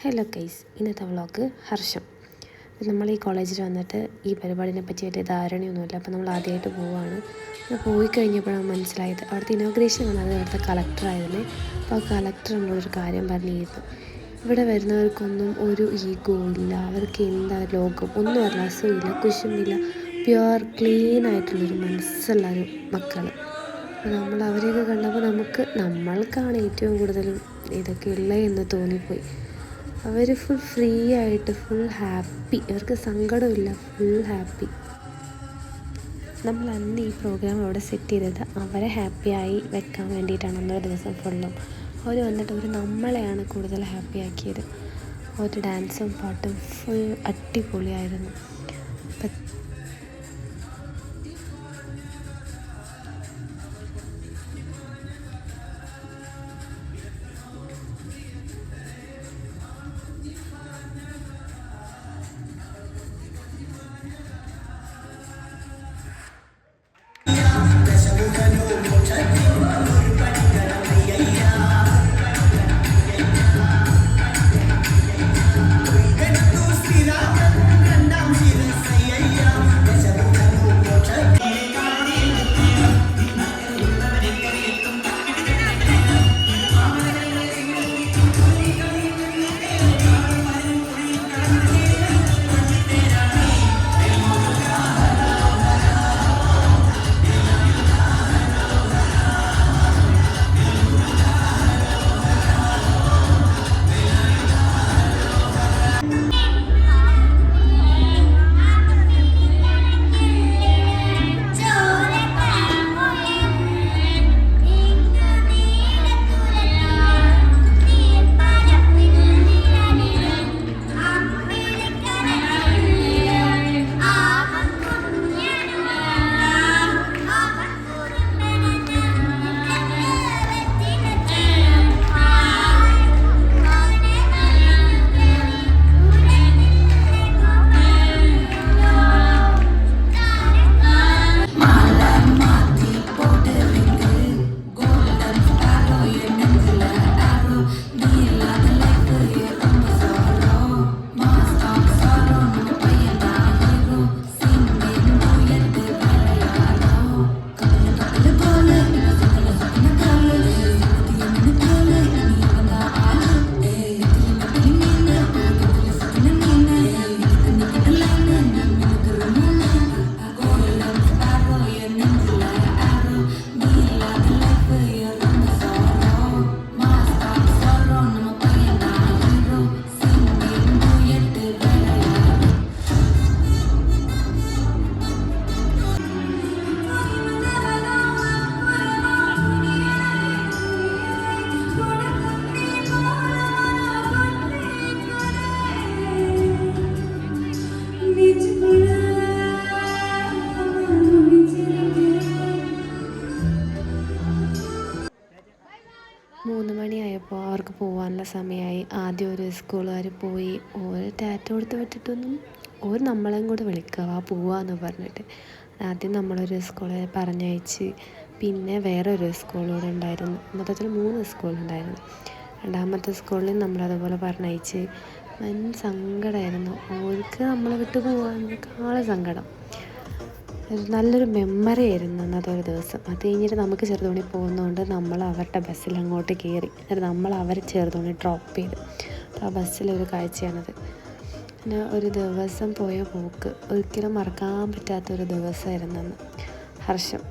Hello guys, ഇന്നത്തെ vlog ഹർഷം. നമ്മൾ ഈ കോളേജിൽ വന്നിട്ട് ഈ പരിപാടിനെ പറ്റി വലിയ ധാരണയൊന്നുമില്ല. അപ്പോൾ നമ്മൾ ആദ്യമായിട്ട് പോവുകയാണ്. പോയി കഴിഞ്ഞപ്പോഴാണ് മനസ്സിലായത് അവിടുത്തെ ഇനോഗ്രേഷൻ വന്നത് അവിടുത്തെ കളക്ടറായിരുന്നു. അപ്പോൾ ആ കളക്ടർ നമ്മളൊരു കാര്യം പറഞ്ഞിരുന്നു, ഇവിടെ വരുന്നവർക്കൊന്നും ഒരു ഈഗോ ഇല്ല, അവർക്ക് എന്താ ലോകം ഒന്നും അറിയില്ല, അസുഖമില്ല, കുശുമില്ല, പ്യുവർ ക്ലീൻ ആയിട്ടുള്ളൊരു മനസ്സുള്ളൊരു മക്കൾ. നമ്മൾ അവരെയൊക്കെ കണ്ടപ്പോൾ നമ്മൾക്കാണ് ഏറ്റവും കൂടുതലും ഇതൊക്കെ ഉള്ളത് എന്ന് തോന്നിപ്പോയി. അവർ ഫുൾ ഫ്രീ ആയിട്ട് ഫുൾ ഹാപ്പി, അവർക്ക് സങ്കടമില്ല, ഫുൾ ഹാപ്പി. നമ്മൾ അന്ന് ഈ പ്രോഗ്രാം അവിടെ സെറ്റ് ചെയ്തത് അവരെ ഹാപ്പിയായി വെക്കാൻ വേണ്ടിയിട്ടാണ്. അന്നൊരു ദിവസം ഫുള്ളും അവർ വന്നിട്ട് നമ്മളെയാണ് കൂടുതൽ ഹാപ്പി ആക്കിയത്. ഒരു ഡാൻസും പാട്ടും ഫുൾ അടിപൊളിയായിരുന്നു. അപ്പം മൂന്ന് മണിയായപ്പോൾ അവർക്ക് പോകാനുള്ള സമയമായി. ആദ്യം ഒരു സ്കൂളുകാർ പോയി, ഓരോ ടാറ്റ കൊടുത്ത് വിട്ടിട്ടൊന്നും ഓര് നമ്മളെയും കൂടെ വിളിക്കുക പോവാന്ന് പറഞ്ഞിട്ട്. ആദ്യം നമ്മളൊരു സ്കൂളിൽ പറഞ്ഞയച്ച്, പിന്നെ വേറൊരു സ്കൂളിലൂടെ ഉണ്ടായിരുന്നു. മൊത്തത്തിൽ 3 സ്കൂളുണ്ടായിരുന്നു. രണ്ടാമത്തെ സ്കൂളിൽ നമ്മളതുപോലെ പറഞ്ഞയച്ച്. വൻ സങ്കടമായിരുന്നു, ഓർക്ക് നമ്മളെ വിട്ട് പോകാനേക്കാൾ സങ്കടം. നല്ലൊരു മെമ്മറി ആയിരുന്നു അന്നത്തെ ഒരു ദിവസം. അത് കഴിഞ്ഞിട്ട് നമുക്ക് ചെറുതോണി പോകുന്നതുകൊണ്ട് നമ്മൾ അവരുടെ ബസ്സിൽ അങ്ങോട്ട് കയറി, എന്നിട്ട് നമ്മൾ അവരെ ചെറുതോണി ഡ്രോപ്പ് ചെയ്ത്. അപ്പോൾ ആ ബസ്സിലൊരു കാഴ്ചയാണത്. പിന്നെ ഒരു ദിവസം പോയ പോക്ക് ഒരിക്കലും മറക്കാൻ പറ്റാത്തൊരു ദിവസമായിരുന്നു അന്ന്. ഹർഷം.